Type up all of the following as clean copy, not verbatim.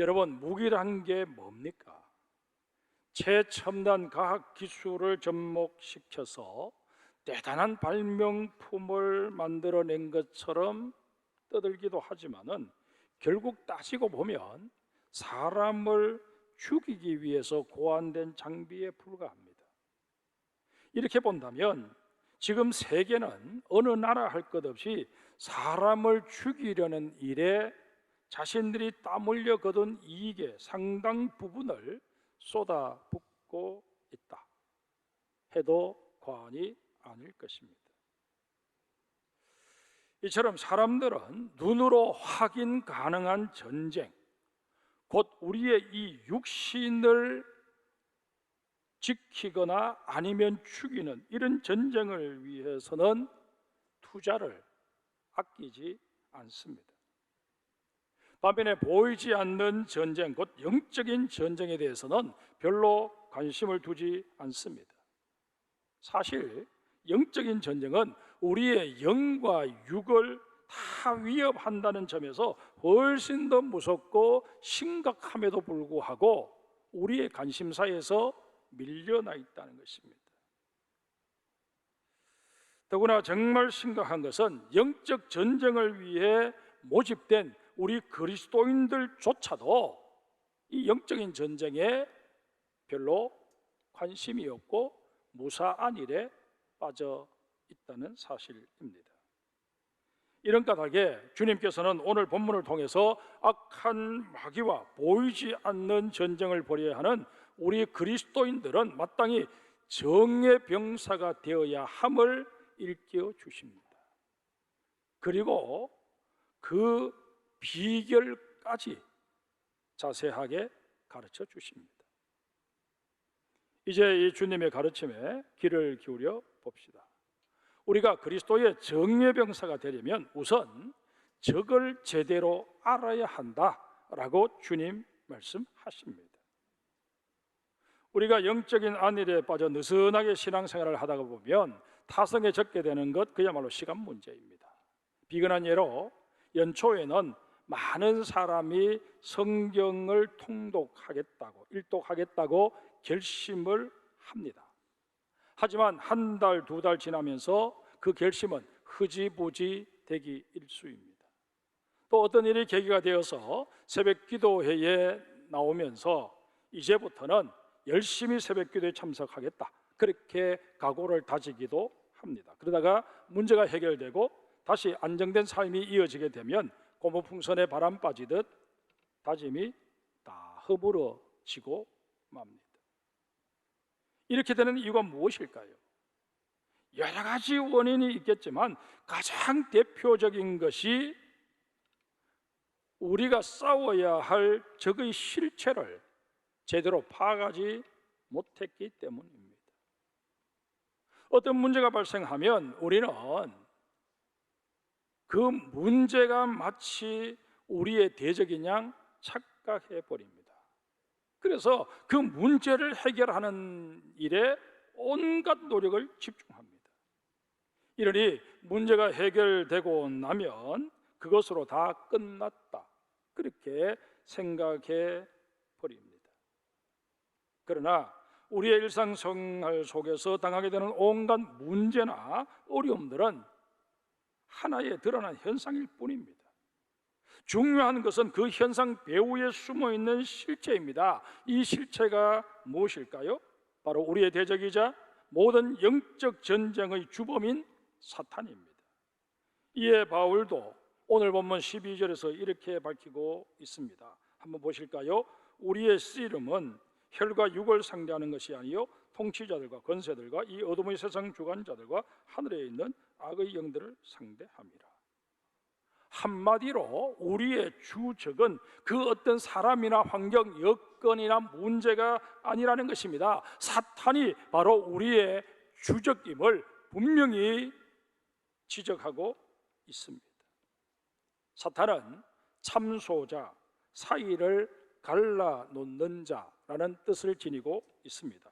여러분, 무기란 게 뭡니까? 최첨단 과학 기술을 접목시켜서 대단한 발명품을 만들어낸 것처럼 떠들기도 하지만은 결국 따지고 보면 사람을 죽이기 위해서 고안된 장비에 불과합니다. 이렇게 본다면 지금 세계는 어느 나라 할 것 없이 사람을 죽이려는 일에 자신들이 땀 흘려 거둔 이익의 상당 부분을 쏟아붓고 있다 해도 과언이 아닐 것입니다. 이처럼 사람들은 눈으로 확인 가능한 전쟁, 곧 우리의 이 육신을 지키거나 아니면 죽이는 이런 전쟁을 위해서는 투자를 아끼지 않습니다. 반면에 보이지 않는 전쟁, 곧 영적인 전쟁에 대해서는 별로 관심을 두지 않습니다. 사실 영적인 전쟁은 우리의 영과 육을 다 위협한다는 점에서 훨씬 더 무섭고 심각함에도 불구하고 우리의 관심사에서 밀려나 있다는 것입니다. 더구나 정말 심각한 것은 영적 전쟁을 위해 모집된 우리 그리스도인들조차도 이 영적인 전쟁에 별로 관심이 없고 무사한 일에 빠져 있다는 사실입니다. 이런 까닭에 주님께서는 오늘 본문을 통해서 악한 마귀와 보이지 않는 전쟁을 벌여야 하는 우리 그리스도인들은 마땅히 정의 병사가 되어야 함을 일깨워 주십니다. 그리고 그 비결까지 자세하게 가르쳐 주십니다. 이제 이 주님의 가르침에 귀를 기울여 봅시다. 우리가 그리스도의 정예병사가 되려면 우선 적을 제대로 알아야 한다라고 주님 말씀하십니다. 우리가 영적인 안일에 빠져 느슨하게 신앙생활을 하다가 보면 타성에 적게 되는 것 그야말로 시간 문제입니다. 비근한 예로 연초에는 많은 사람이 성경을 통독하겠다고 일독하겠다고 결심을 합니다. 하지만 한 달, 두 달 지나면서 그 결심은 흐지부지 되기 일쑤입니다. 또 어떤 일이 계기가 되어서 새벽 기도회에 나오면서 이제부터는 열심히 새벽 기도에 참석하겠다 그렇게 각오를 다지기도 합니다. 그러다가 문제가 해결되고 다시 안정된 삶이 이어지게 되면 고무풍선에 바람 빠지듯 다짐이 다 허물어지고 맙니다. 이렇게 되는 이유가 무엇일까요? 여러 가지 원인이 있겠지만 가장 대표적인 것이 우리가 싸워야 할 적의 실체를 제대로 파악하지 못했기 때문입니다. 어떤 문제가 발생하면 우리는 그 문제가 마치 우리의 대적인 양 착각해 버립니다. 그래서 그 문제를 해결하는 일에 온갖 노력을 집중합니다. 이러니 문제가 해결되고 나면 그것으로 다 끝났다 그렇게 생각해 버립니다. 그러나 우리의 일상생활 속에서 당하게 되는 온갖 문제나 어려움들은 하나의 드러난 현상일 뿐입니다. 중요한 것은 그 현상 배후에 숨어있는 실체입니다. 이 실체가 무엇일까요? 바로 우리의 대적이자 모든 영적 전쟁의 주범인 사탄입니다. 이에 바울도 오늘 본문 12절에서 이렇게 밝히고 있습니다. 한번 보실까요? 우리의 씨름은 혈과 육을 상대하는 것이 아니요 통치자들과 권세들과 이 어둠의 세상 주관자들과 하늘에 있는 악의 영들을 상대함이라. 한마디로 우리의 주적은 그 어떤 사람이나 환경, 여건이나 문제가 아니라는 것입니다. 사탄이 바로 우리의 주적임을 분명히 지적하고 있습니다. 사탄은 참소자, 사이를 갈라놓는 자라는 뜻을 지니고 있습니다.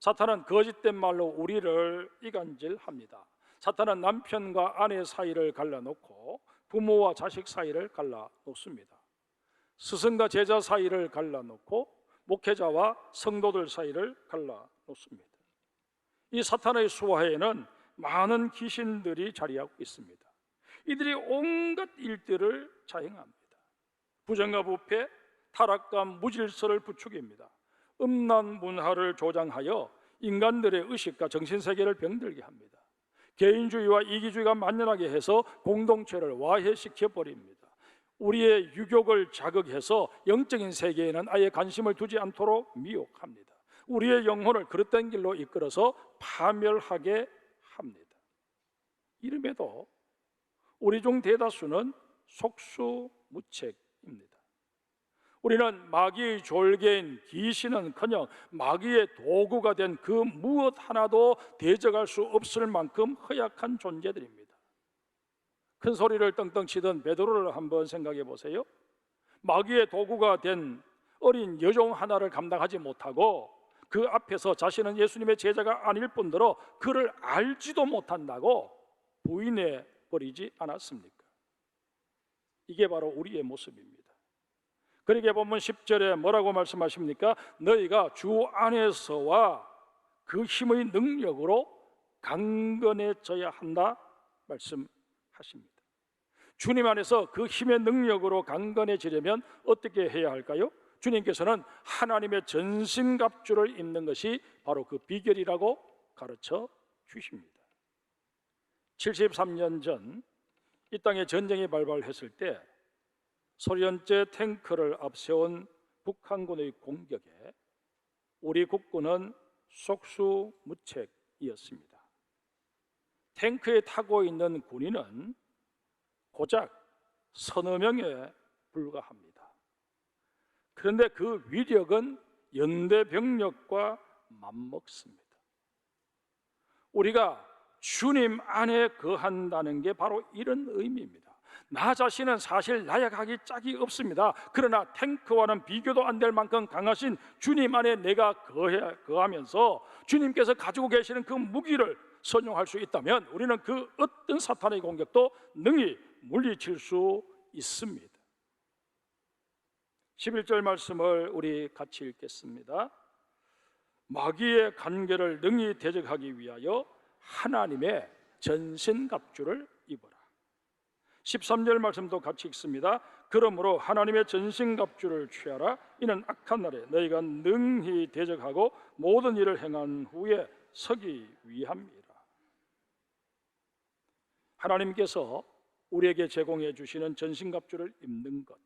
사탄은 거짓된 말로 우리를 이간질합니다. 사탄은 남편과 아내 사이를 갈라놓고 부모와 자식 사이를 갈라놓습니다. 스승과 제자 사이를 갈라놓고 목회자와 성도들 사이를 갈라놓습니다. 이 사탄의 수하에는 많은 귀신들이 자리하고 있습니다. 이들이 온갖 일들을 자행합니다. 부정과 부패, 타락과 무질서를 부추깁니다. 음란 문화를 조장하여 인간들의 의식과 정신세계를 병들게 합니다. 개인주의와 이기주의가 만연하게 해서 공동체를 와해시켜 버립니다. 우리의 유욕을 자극해서 영적인 세계에는 아예 관심을 두지 않도록 미혹합니다. 우리의 영혼을 그릇된 길로 이끌어서 파멸하게 합니다. 이름에도 우리 중 대다수는 속수무책입니다. 우리는 마귀의 졸개인 귀신은커녕 마귀의 도구가 된 그 무엇 하나도 대적할 수 없을 만큼 허약한 존재들입니다. 큰 소리를 떵떵 치던 베드로를 한번 생각해 보세요. 마귀의 도구가 된 어린 여종 하나를 감당하지 못하고 그 앞에서 자신은 예수님의 제자가 아닐 뿐더러 그를 알지도 못한다고 부인해 버리지 않았습니까? 이게 바로 우리의 모습입니다. 그러게 보면 10절에 뭐라고 말씀하십니까? 너희가 주 안에서와 그 힘의 능력으로 강건해져야 한다 말씀하십니다. 주님 안에서 그 힘의 능력으로 강건해지려면 어떻게 해야 할까요? 주님께서는 하나님의 전신갑주를 입는 것이 바로 그 비결이라고 가르쳐 주십니다. 73년 전 이 땅에 전쟁이 발발했을 때 소련제 탱크를 앞세운 북한군의 공격에 우리 국군은 속수무책이었습니다. 탱크에 타고 있는 군인은 고작 서너 명에 불과합니다. 그런데 그 위력은 연대 병력과 맞먹습니다. 우리가 주님 안에 거한다는 게 바로 이런 의미입니다. 나 자신은 사실 나약하기 짝이 없습니다. 그러나 탱크와는 비교도 안 될 만큼 강하신 주님 안에 내가 거하면서 주님께서 가지고 계시는 그 무기를 선용할 수 있다면 우리는 그 어떤 사탄의 공격도 능히 물리칠 수 있습니다. 11절 말씀을 우리 같이 읽겠습니다. 마귀의 간계를 능히 대적하기 위하여 하나님의 전신갑주를 입어라. 13절 말씀도 같이 읽습니다. 그러므로 하나님의 전신갑주를 취하라. 이는 악한 날에 너희가 능히 대적하고 모든 일을 행한 후에 서기 위함이라. 하나님께서 우리에게 제공해 주시는 전신갑주를 입는 것,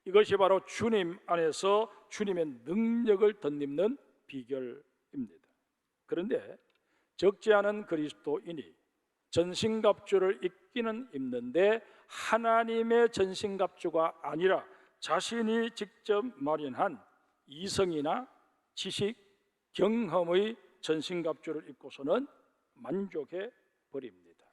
이것이 바로 주님 안에서 주님의 능력을 덧입는 비결입니다. 그런데 적지 않은 그리스도인이 전신갑주를 입기는 입는데 하나님의 전신갑주가 아니라 자신이 직접 마련한 이성이나 지식, 경험의 전신갑주를 입고서는 만족해 버립니다.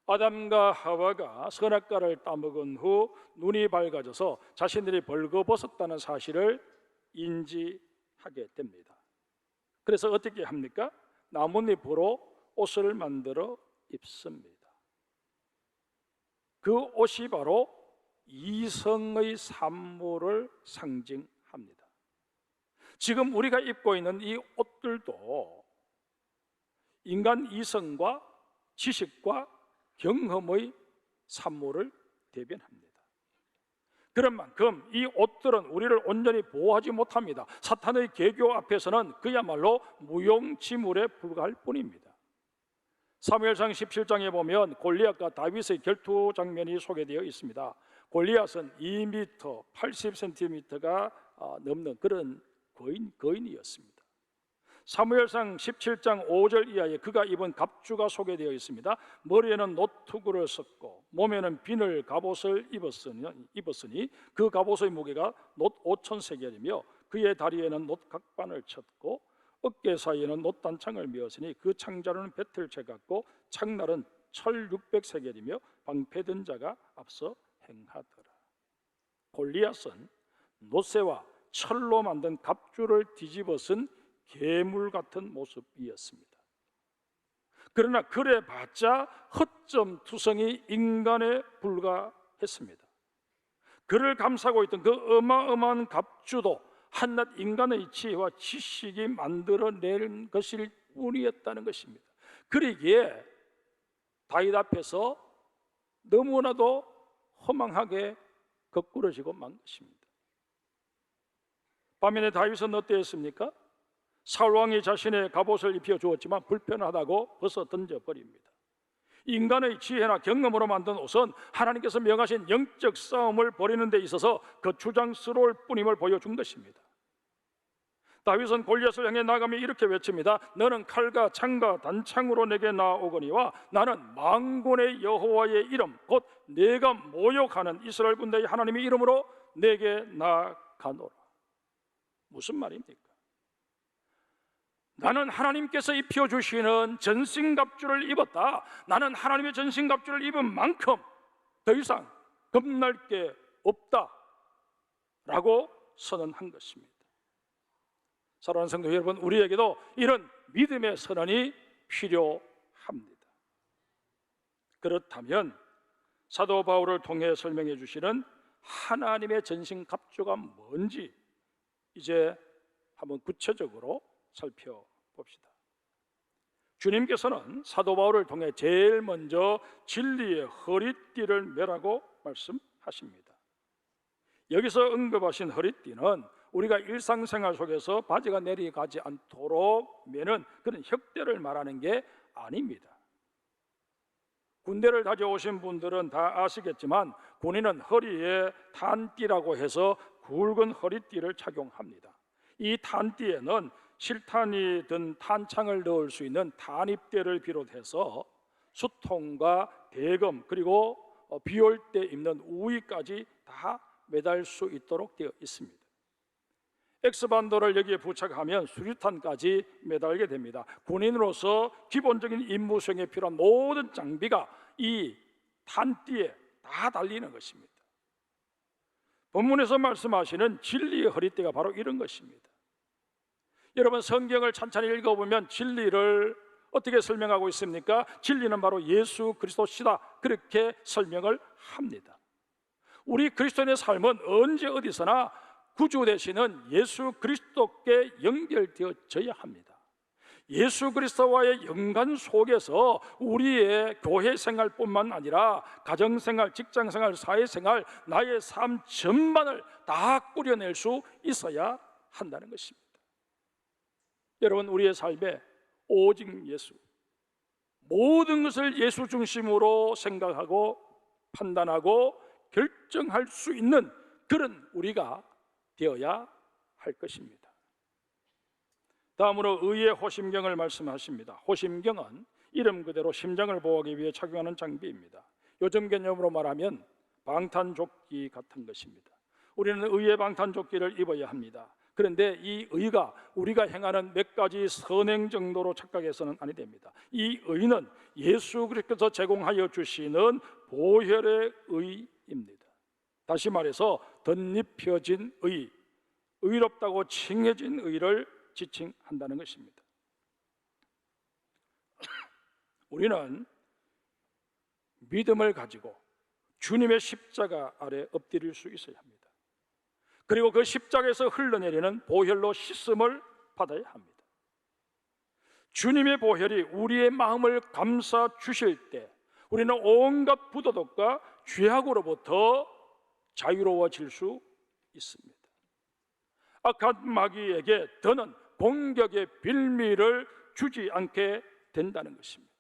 아담과 하와가 선악과를 따먹은 후 눈이 밝아져서 자신들이 벌거벗었다는 사실을 인지하게 됩니다. 그래서 어떻게 합니까? 나뭇잎으로 옷을 만들어 입습니다. 그 옷이 바로 이성의 산모를 상징합니다. 지금 우리가 입고 있는 이 옷들도 인간 이성과 지식과 경험의 산모를 대변합니다. 그런 만큼 이 옷들은 우리를 온전히 보호하지 못합니다. 사탄의 계교 앞에서는 그야말로 무용지물에 불과할 뿐입니다. 사무엘상 17장에 보면 골리앗과 다윗의 결투 장면이 소개되어 있습니다. 골리앗은 2m 80cm가 넘는 그런 거인이었습니다. 사무엘상 17장 5절 이하에 그가 입은 갑주가 소개되어 있습니다. 머리에는 노투구를 썼고 몸에는 비늘 갑옷을 입었으니 그 갑옷의 무게가 놋 5,000세겔이며 그의 다리에는 놋 각반을 쳤고 어깨 사이에는 놋 단창을 메었으니 그 창자로는 배틀 채갔고 창날은 철 600세겔이며 방패든 자가 앞서 행하더라. 골리앗은 놋새와 철로 만든 갑주를 뒤집어 쓴 괴물 같은 모습이었습니다. 그러나 그래봤자 허점투성이 인간에 불과했습니다. 그를 감싸고 있던 그 어마어마한 갑주도 한낱 인간의 지혜와 지식이 만들어낸 것일 뿐이었다는 것입니다. 그러기에 다윗 앞에서 너무나도 허망하게 거꾸러지고 만 것입니다. 반면에 다윗은 어땠습니까? 사울 왕이 자신의 갑옷을 입혀 주었지만 불편하다고 벗어 던져버립니다. 인간의 지혜나 경험으로 만든 옷은 하나님께서 명하신 영적 싸움을 벌이는 데 있어서 거추장스러울 뿐임을 보여준 것입니다. 다윗은 골리앗을 향해 나가며 이렇게 외칩니다. 너는 칼과 창과 단창으로 내게 나오거니와 나는 만군의 여호와의 이름 곧 내가 모욕하는 이스라엘 군대의 하나님의 이름으로 내게 나아가노라. 무슨 말입니까? 나는 하나님께서 입혀주시는 전신갑주를 입었다. 나는 하나님의 전신갑주를 입은 만큼 더 이상 겁날 게 없다 라고 선언한 것입니다. 사랑하는 성도 여러분, 우리에게도 이런 믿음의 선언이 필요합니다. 그렇다면 사도 바울을 통해 설명해 주시는 하나님의 전신갑주가 뭔지 이제 한번 구체적으로 살펴봅시다. 주님께서는 사도 바울을 통해 제일 먼저 진리의 허리띠를 매라고 말씀하십니다. 여기서 언급하신 허리띠는 우리가 일상생활 속에서 바지가 내려가지 않도록 매는 그런 혁대를 말하는 게 아닙니다. 군대를 다녀오신 분들은 다 아시겠지만 군인은 허리에 탄띠라고 해서 굵은 허리띠를 착용합니다. 이 탄띠에는 실탄이 든 탄창을 넣을 수 있는 탄입대를 비롯해서 수통과 대검 그리고 비 올 때 입는 우의까지 다 매달 수 있도록 되어 있습니다. X반도를 여기에 부착하면 수류탄까지 매달게 됩니다. 군인으로서 기본적인 임무 수행에 필요한 모든 장비가 이 탄띠에 다 달리는 것입니다. 본문에서 말씀하시는 진리의 허리띠가 바로 이런 것입니다. 여러분, 성경을 찬찬히 읽어보면 진리를 어떻게 설명하고 있습니까? 진리는 바로 예수 그리스도시다, 그렇게 설명을 합니다. 우리 그리스도인의 삶은 언제 어디서나 구주 되시는 예수 그리스도께 연결되어져야 합니다. 예수 그리스도와의 연관 속에서 우리의 교회 생활뿐만 아니라 가정생활, 직장생활, 사회생활, 나의 삶 전반을 다 꾸려낼 수 있어야 한다는 것입니다. 여러분, 우리의 삶에 오직 예수, 모든 것을 예수 중심으로 생각하고 판단하고 결정할 수 있는 그런 우리가 되어야 할 것입니다. 다음으로 의의 호심경을 말씀하십니다. 호심경은 이름 그대로 심장을 보호하기 위해 착용하는 장비입니다. 요즘 개념으로 말하면 방탄조끼 같은 것입니다. 우리는 의의 방탄조끼를 입어야 합니다. 그런데 이 의가 우리가 행하는 몇 가지 선행 정도로 착각해서는 아니 됩니다. 이 의는 예수 그리스도께서 제공하여 주시는 보혈의 의입니다. 다시 말해서 덧입혀진 의, 의롭다고 칭해진 의를 지칭한다는 것입니다. 우리는 믿음을 가지고 주님의 십자가 아래 엎드릴 수 있어야 합니다. 그리고 그 십자가에서 흘러내리는 보혈로 씻음을 받아야 합니다. 주님의 보혈이 우리의 마음을 감싸 주실 때 우리는 온갖 부도덕과 죄악으로부터 자유로워질 수 있습니다. 악한 마귀에게 더는 공격의 빌미를 주지 않게 된다는 것입니다.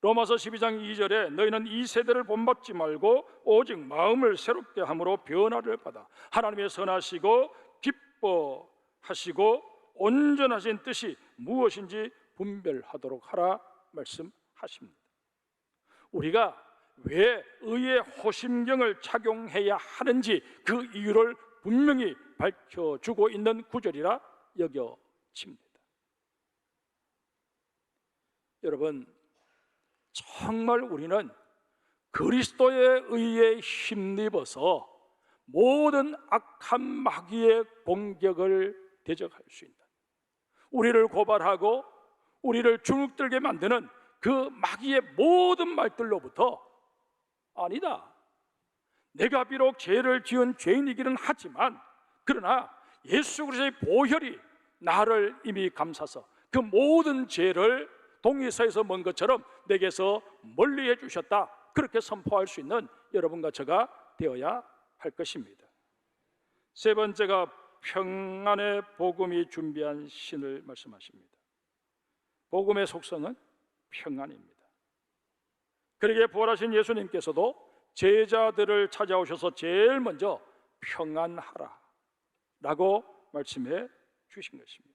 로마서 12장 2절에 너희는 이 세대를 본받지 말고 오직 마음을 새롭게 함으로 변화를 받아 하나님의 선하시고 기뻐하시고 온전하신 뜻이 무엇인지 분별하도록 하라 말씀하십니다. 우리가 왜 의의 호심경을 착용해야 하는지 그 이유를 분명히 밝혀주고 있는 구절이라 여겨집니다. 여러분, 정말 우리는 그리스도의 의에 힘입어서 모든 악한 마귀의 공격을 대적할 수 있는, 우리를 고발하고 우리를 주눅들게 만드는 그 마귀의 모든 말들로부터 아니다, 내가 비록 죄를 지은 죄인이기는 하지만 그러나 예수 그리스도의 보혈이 나를 이미 감싸서 그 모든 죄를 동의서에서 먼 것처럼 내게서 멀리해 주셨다, 그렇게 선포할 수 있는 여러분과 저가 되어야 할 것입니다. 세 번째가 평안의 복음이 준비한 신을 말씀하십니다. 복음의 속성은 평안입니다. 그러기에 부활하신 예수님께서도 제자들을 찾아오셔서 제일 먼저 평안하라 라고 말씀해 주신 것입니다.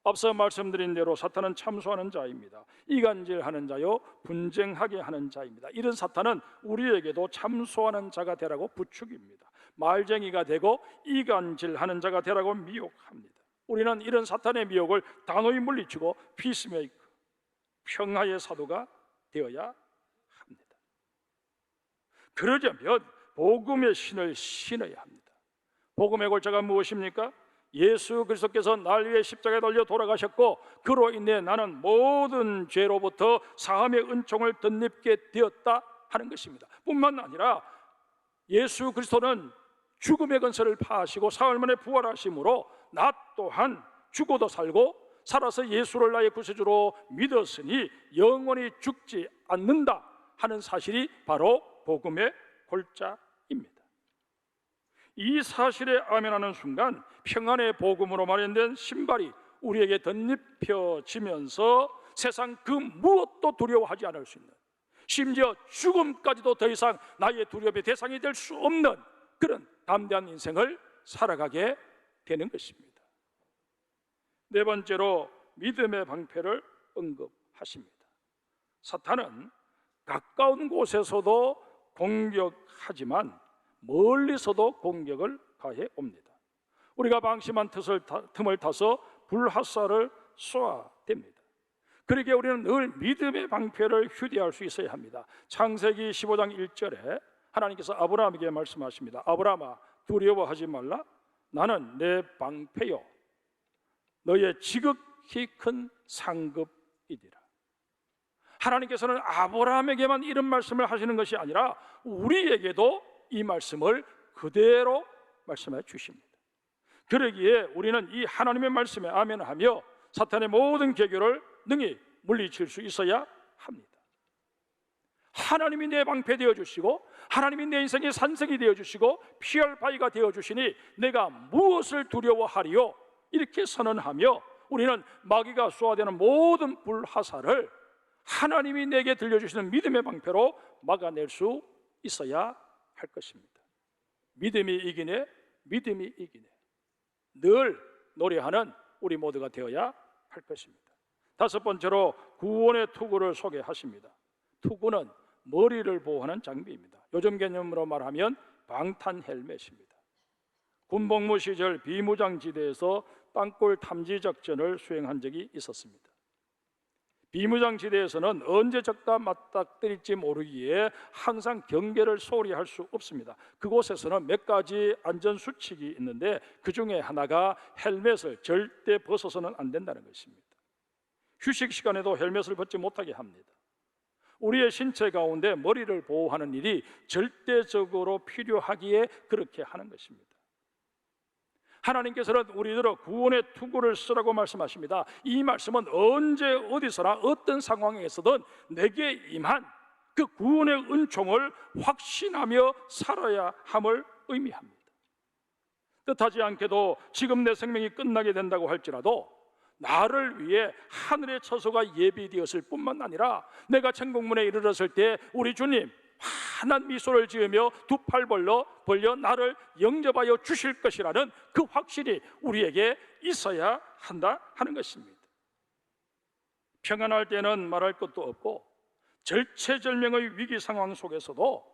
앞서 말씀드린 대로 사탄은 참소하는 자입니다. 이간질하는 자요, 분쟁하게 하는 자입니다. 이런 사탄은 우리에게도 참소하는 자가 되라고 부축입니다. 말쟁이가 되고 이간질하는 자가 되라고 미혹합니다. 우리는 이런 사탄의 미혹을 단호히 물리치고 피스메이커, 평화의 사도가 되어야 합니다. 그러려면 복음의 신을 신어야 합니다. 복음의 골자가 무엇입니까? 예수 그리스도께서 날 위해 십자가에 달려 돌아가셨고 그로 인해 나는 모든 죄로부터 사함의 은총을 덧입게 되었다 하는 것입니다. 뿐만 아니라 예수 그리스도는 죽음의 근세를 파하시고 사흘 만에 부활하심으로 나 또한 죽어도 살고 살아서 예수를 나의 구세주로 믿었으니 영원히 죽지 않는다 하는 사실이 바로 복음의 골자입니다. 이 사실에 아멘하는 순간 평안의 복음으로 마련된 신발이 우리에게 덧입혀지면서 세상 그 무엇도 두려워하지 않을 수 있는, 심지어 죽음까지도 더 이상 나의 두려움의 대상이 될 수 없는 그런 담대한 인생을 살아가게 되는 것입니다. 네 번째로 믿음의 방패를 언급하십니다. 사탄은 가까운 곳에서도 공격하지만 멀리서도 공격을 가해 옵니다. 우리가 방심한 틈을 타서 불화살을 쏘아댑니다. 그러기에 우리는 늘 믿음의 방패를 휴대할 수 있어야 합니다. 창세기 15장 1절에 하나님께서 아브라함에게 말씀하십니다. 아브라함아, 두려워하지 말라. 나는 내 방패요 너의 지극히 큰 상급이니라. 하나님께서는 아브라함에게만 이런 말씀을 하시는 것이 아니라 우리에게도 이 말씀을 그대로 말씀해 주십니다. 그러기에 우리는 이 하나님의 말씀에 아멘하며 사탄의 모든 계교를 능히 물리칠 수 있어야 합니다. 하나님이 내 방패 되어주시고 하나님이 내 인생의 산성이 되어주시고 피할 바위가 되어주시니 내가 무엇을 두려워하리요? 이렇게 선언하며 우리는 마귀가 쏘아대는 모든 불화살을 하나님이 내게 들려주시는 믿음의 방패로 막아낼 수 있어야 할 것입니다. 믿음이 이기네, 믿음이 이기네, 늘 노래하는 우리 모두가 되어야 할 것입니다. 다섯 번째로 구원의 투구를 소개하십니다. 투구는 머리를 보호하는 장비입니다. 요즘 개념으로 말하면 방탄 헬멧입니다. 군복무 시절 비무장지대에서 땅굴 탐지 작전을 수행한 적이 있었습니다. 비무장지대에서는 언제 적과 맞닥뜨릴지 모르기에 항상 경계를 소홀히 할 수 없습니다. 그곳에서는 몇 가지 안전수칙이 있는데 그 중에 하나가 헬멧을 절대 벗어서는 안 된다는 것입니다. 휴식 시간에도 헬멧을 벗지 못하게 합니다. 우리의 신체 가운데 머리를 보호하는 일이 절대적으로 필요하기에 그렇게 하는 것입니다. 하나님께서는 우리들의 구원의 투구를 쓰라고 말씀하십니다. 이 말씀은 언제 어디서나 어떤 상황에서든 내게 임한 그 구원의 은총을 확신하며 살아야 함을 의미합니다. 뜻하지 않게도 지금 내 생명이 끝나게 된다고 할지라도 나를 위해 하늘의 처소가 예비되었을 뿐만 아니라 내가 천국문에 이르렀을 때 우리 주님 환한 미소를 지으며 두 팔 벌려 나를 영접하여 주실 것이라는 그 확신이 우리에게 있어야 한다 하는 것입니다. 평안할 때는 말할 것도 없고 절체절명의 위기 상황 속에서도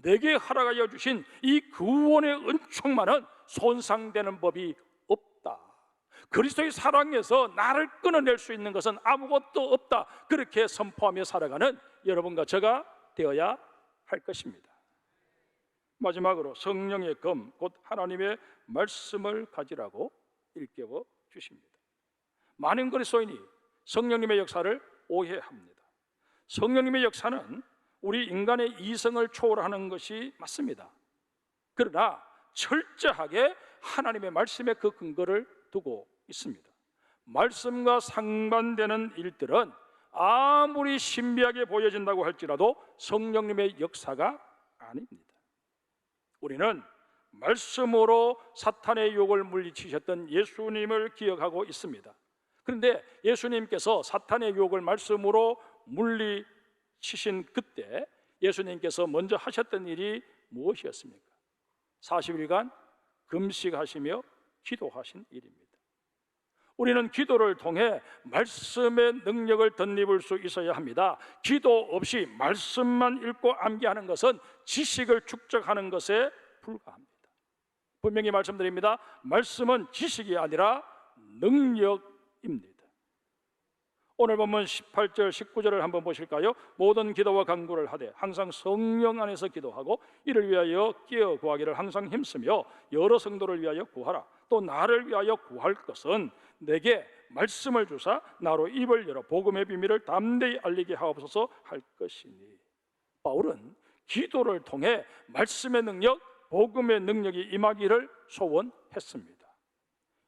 내게 허락하여 주신 이 구원의 은총만은 손상되는 법이 없다. 그리스도의 사랑에서 나를 끊어낼 수 있는 것은 아무것도 없다. 그렇게 선포하며 살아가는 여러분과 저가 되어야 할 것입니다. 마지막으로 성령의 검, 곧 하나님의 말씀을 가지라고 일깨워 주십니다. 많은 그리스도인이 성령님의 역사를 오해합니다. 성령님의 역사는 우리 인간의 이성을 초월하는 것이 맞습니다. 그러나 철저하게 하나님의 말씀에 그 근거를 두고 있습니다. 말씀과 상반되는 일들은 아무리 신비하게 보여진다고 할지라도 성령님의 역사가 아닙니다. 우리는 말씀으로 사탄의 유혹을 물리치셨던 예수님을 기억하고 있습니다. 그런데 예수님께서 사탄의 유혹을 말씀으로 물리치신 그때 예수님께서 먼저 하셨던 일이 무엇이었습니까? 40일간 금식하시며 기도하신 일입니다. 우리는 기도를 통해 말씀의 능력을 덧입을 수 있어야 합니다. 기도 없이 말씀만 읽고 암기하는 것은 지식을 축적하는 것에 불과합니다. 분명히 말씀드립니다. 말씀은 지식이 아니라 능력입니다. 오늘 본문 18절 19절을 한번 보실까요? 모든 기도와 간구를 하되 항상 성령 안에서 기도하고 이를 위하여 끼어 구하기를 항상 힘쓰며 여러 성도를 위하여 구하라. 또 나를 위하여 구할 것은 내게 말씀을 주사 나로 입을 열어 복음의 비밀을 담대히 알리게 하옵소서 할 것이니. 바울은 기도를 통해 말씀의 능력, 복음의 능력이 임하기를 소원했습니다.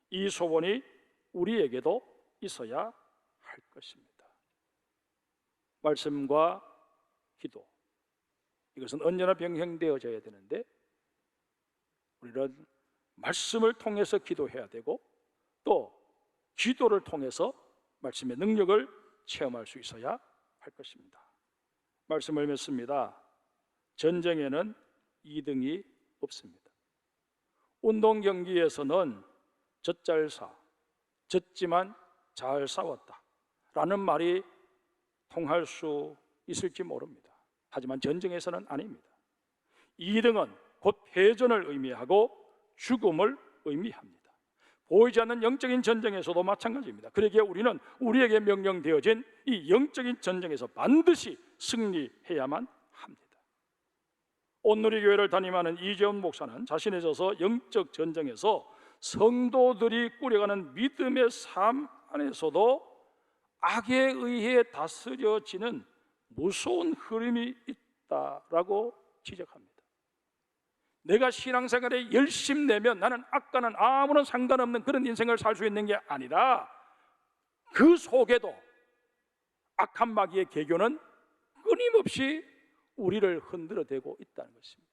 이 소원이 우리에게도 있어야 할 것입니다. 말씀과 기도, 이것은 언제나 병행되어져야 되는데 우리는 말씀을 통해서 기도해야 되고 또 기도를 통해서 말씀의 능력을 체험할 수 있어야 할 것입니다. 말씀을 맺습니다. 전쟁에는 2등이 없습니다. 운동 경기에서는 젖잘싸, 졌지만 잘 싸웠다 라는 말이 통할 수 있을지 모릅니다. 하지만 전쟁에서는 아닙니다. 2등은 곧 패전을 의미하고 죽음을 의미합니다. 보이지 않는 영적인 전쟁에서도 마찬가지입니다. 그러기에 우리는 우리에게 명령되어진 이 영적인 전쟁에서 반드시 승리해야만 합니다. 온누리교회를 담임하는 이재훈 목사는 자신에 있어서 영적 전쟁에서 성도들이 꾸려가는 믿음의 삶 안에서도 악에 의해 다스려지는 무서운 흐름이 있다라고 지적합니다. 내가 신앙생활에 열심 내면 나는 악과는 아무런 상관없는 그런 인생을 살 수 있는 게 아니라 그 속에도 악한 마귀의 계교는 끊임없이 우리를 흔들어대고 있다는 것입니다.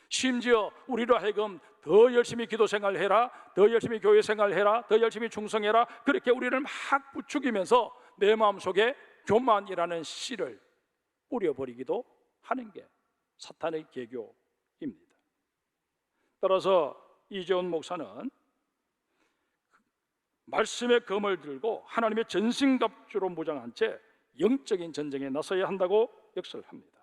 심지어 우리로 하여금 더 열심히 기도 생활해라, 더 열심히 교회 생활해라, 더 열심히 충성해라, 그렇게 우리를 막 부추기면서 내 마음속에 교만이라는 씨를 뿌려버리기도 하는 게 사탄의 계교입니다. 따라서 이재훈 목사는 말씀의 검을 들고 하나님의 전신갑주로 무장한 채 영적인 전쟁에 나서야 한다고 역설을 합니다.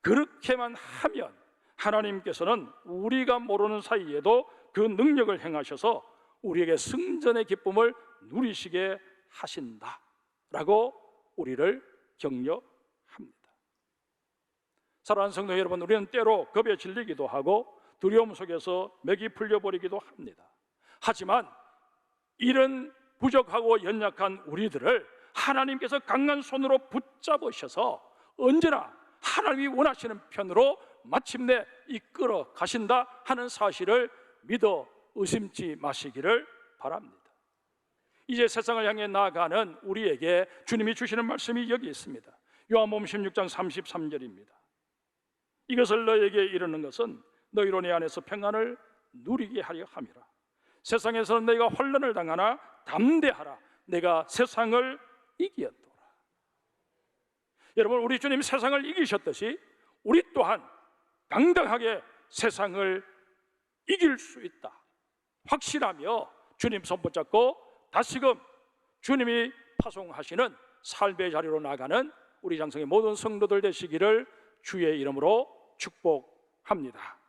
그렇게만 하면 하나님께서는 우리가 모르는 사이에도 그 능력을 행하셔서 우리에게 승전의 기쁨을 누리시게 하신다라고 우리를 격려합니다. 사랑하는 성도 여러분, 우리는 때로 겁에 질리기도 하고 두려움 속에서 맥이 풀려버리기도 합니다. 하지만 이런 부족하고 연약한 우리들을 하나님께서 강한 손으로 붙잡으셔서 언제나 하나님이 원하시는 편으로 마침내 이끌어 가신다 하는 사실을 믿어 의심치 마시기를 바랍니다. 이제 세상을 향해 나아가는 우리에게 주님이 주시는 말씀이 여기 있습니다. 요한복음 16장 33절입니다. 이것을 너에게 이르는 것은 너희로 내 안에서 평안을 누리게 하려 함이라. 세상에서는 너희가 환난을 당하나 담대하라. 내가 세상을 이기었도다. 여러분, 우리 주님 세상을 이기셨듯이 우리 또한 당당하게 세상을 이길 수 있다 확실하며 주님 손 붙잡고 다시금 주님이 파송하시는 삶의 자리로 나가는 우리 장성의 모든 성도들 되시기를 주의 이름으로 축복합니다.